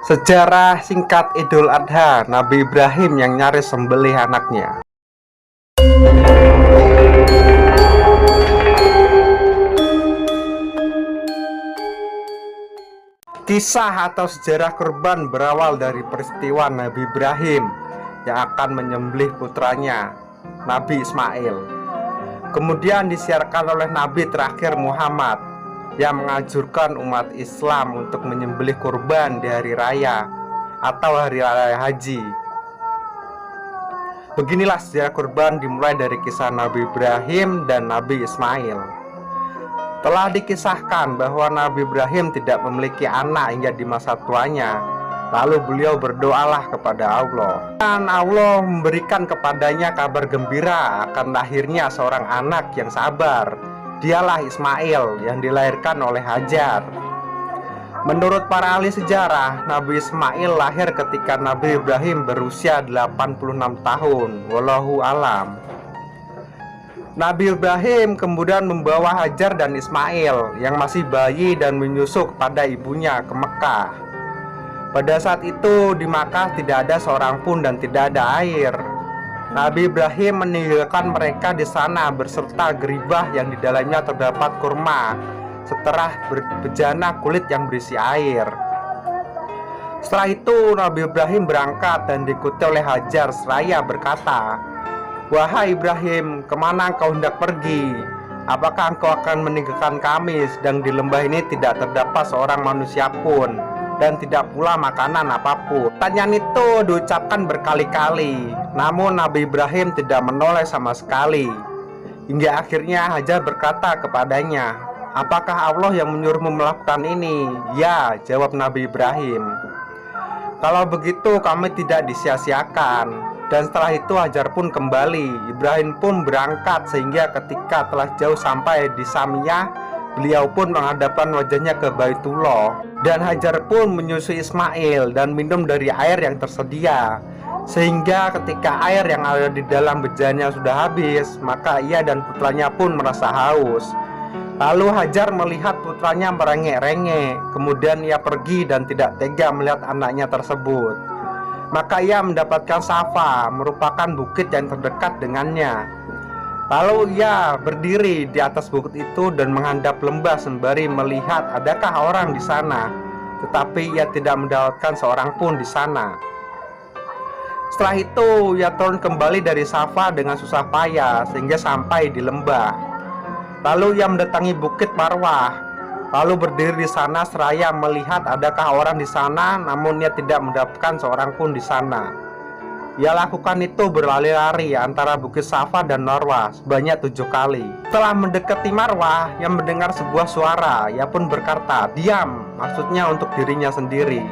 Sejarah singkat Idul Adha, Nabi Ibrahim yang nyaris sembelih anaknya. Kisah atau sejarah kurban berawal dari peristiwa Nabi Ibrahim yang akan menyembelih putranya, Nabi Ismail. Kemudian disiarkan oleh Nabi terakhir Muhammad yang menganjurkan umat Islam untuk menyembelih kurban di hari raya atau hari raya haji. Beginilah sejarah kurban dimulai dari kisah Nabi Ibrahim dan Nabi Ismail. Telah dikisahkan bahwa Nabi Ibrahim tidak memiliki anak hingga di masa tuanya. Lalu beliau berdoalah kepada Allah, dan Allah memberikan kepadanya kabar gembira akan lahirnya seorang anak yang sabar. Dialah Ismail yang dilahirkan oleh Hajar. Menurut para ahli sejarah, Nabi Ismail lahir ketika Nabi Ibrahim berusia 86 tahun. Wallahu alam. Nabi Ibrahim kemudian membawa Hajar dan Ismail yang masih bayi dan menyusu kepada ibunya ke Mekah. Pada saat itu di Makkah tidak ada seorang pun dan tidak ada air. Nabi Ibrahim meninggalkan mereka di sana beserta geribah yang di dalamnya terdapat kurma, setelah bejana kulit yang berisi air. Setelah itu Nabi Ibrahim berangkat dan diikuti oleh Hajar seraya berkata, "Wahai Ibrahim, kemana engkau hendak pergi? Apakah engkau akan meninggalkan kami sedang di lembah ini tidak terdapat seorang manusia pun dan tidak pula makanan apapun?" Pertanyaan itu diucapkan berkali-kali, namun Nabi Ibrahim tidak menoleh sama sekali. Hingga akhirnya Hajar berkata kepadanya, "Apakah Allah yang menyuruhmu melakukan ini?" "Ya," jawab Nabi Ibrahim. "Kalau begitu kami tidak disia-siakan." Dan setelah itu Hajar pun kembali. Ibrahim pun berangkat sehingga ketika telah jauh sampai di Samiyah, beliau pun menghadapkan wajahnya ke Baitullah. Dan Hajar pun menyusui Ismail dan minum dari air yang tersedia. Sehingga ketika air yang ada di dalam bejananya sudah habis, maka ia dan putranya pun merasa haus. Lalu Hajar melihat putranya merengek-rengek. Kemudian ia pergi dan tidak tega melihat anaknya tersebut. Maka ia mendapatkan Safa, merupakan bukit yang terdekat dengannya. Lalu ia berdiri di atas bukit itu dan menghadap lembah sembari melihat adakah orang di sana. Tetapi ia tidak mendapatkan seorang pun di sana. Setelah itu ia turun kembali dari Safa dengan susah payah sehingga sampai di lembah. Lalu ia mendatangi bukit Marwah, lalu berdiri di sana seraya melihat adakah orang di sana, namun ia tidak mendapatkan seorang pun di sana. Ia lakukan itu berlari-lari antara bukit Safa dan Marwah sebanyak 7 kali. Setelah mendekati Marwah, ia mendengar sebuah suara. Ia pun berkata, "Diam," maksudnya untuk dirinya sendiri.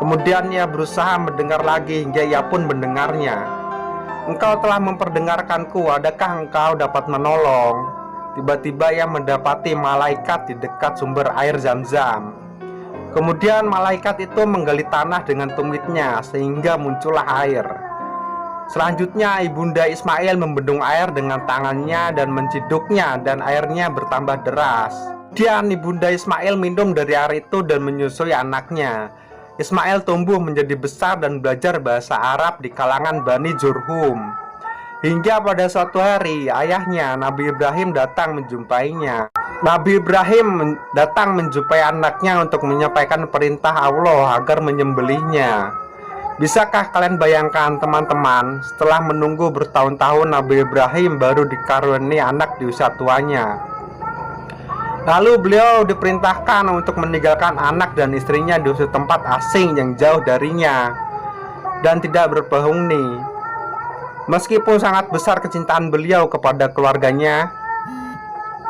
Kemudian ia berusaha mendengar lagi hingga ia pun mendengarnya. "Engkau telah memperdengarkanku, adakah engkau dapat menolong?" Tiba-tiba ia mendapati malaikat di dekat sumber air Zam-Zam. Kemudian malaikat itu menggali tanah dengan tumitnya sehingga muncullah air. Selanjutnya ibunda Ismail membendung air dengan tangannya dan menciduknya dan airnya bertambah deras. Kemudian ibunda Ismail minum dari air itu dan menyusui anaknya. Ismail tumbuh menjadi besar dan belajar bahasa Arab di kalangan Bani Jurhum. Hingga pada suatu hari ayahnya Nabi Ibrahim datang menjumpainya. Nabi Ibrahim datang menjumpai anaknya untuk menyampaikan perintah Allah agar menyembelihnya. Bisakah kalian bayangkan teman-teman, setelah menunggu bertahun-tahun Nabi Ibrahim baru dikaruniai anak di usia tuanya. Lalu beliau diperintahkan untuk meninggalkan anak dan istrinya di tempat asing yang jauh darinya dan tidak berpenghuni. Meskipun sangat besar kecintaan beliau kepada keluarganya,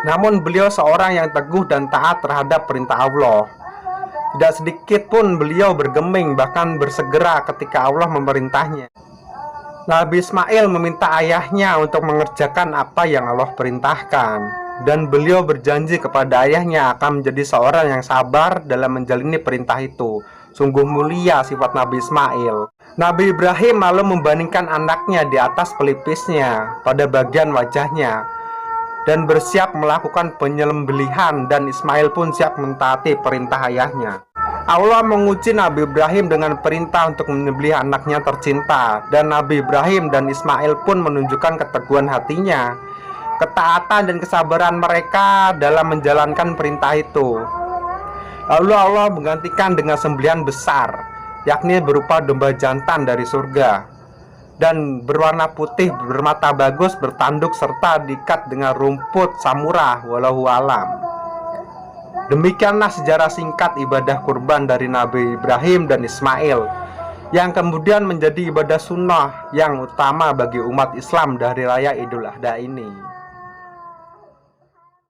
namun beliau seorang yang teguh dan taat terhadap perintah Allah. Tidak sedikit pun beliau bergeming, bahkan bersegera ketika Allah memerintahnya. Nabi Ismail meminta ayahnya untuk mengerjakan apa yang Allah perintahkan. Dan beliau berjanji kepada ayahnya akan menjadi seorang yang sabar dalam menjalani perintah itu. Sungguh mulia sifat Nabi Ismail. Nabi Ibrahim lalu membandingkan anaknya di atas pelipisnya pada bagian wajahnya dan bersiap melakukan penyembelihan, dan Ismail pun siap mentaati perintah ayahnya. Allah menguji Nabi Ibrahim dengan perintah untuk menyembelih anaknya tercinta, dan Nabi Ibrahim dan Ismail pun menunjukkan keteguhan hatinya, ketaatan dan kesabaran mereka dalam menjalankan perintah itu. Lalu Allah menggantikan dengan sembelihan besar, yakni berupa domba jantan dari surga, dan berwarna putih, bermata bagus, bertanduk, serta diikat dengan rumput samurah. Wallahu alam. Demikianlah sejarah singkat ibadah kurban dari Nabi Ibrahim dan Ismail, yang kemudian menjadi ibadah sunnah yang utama bagi umat Islam dari raya Idul Adha ini.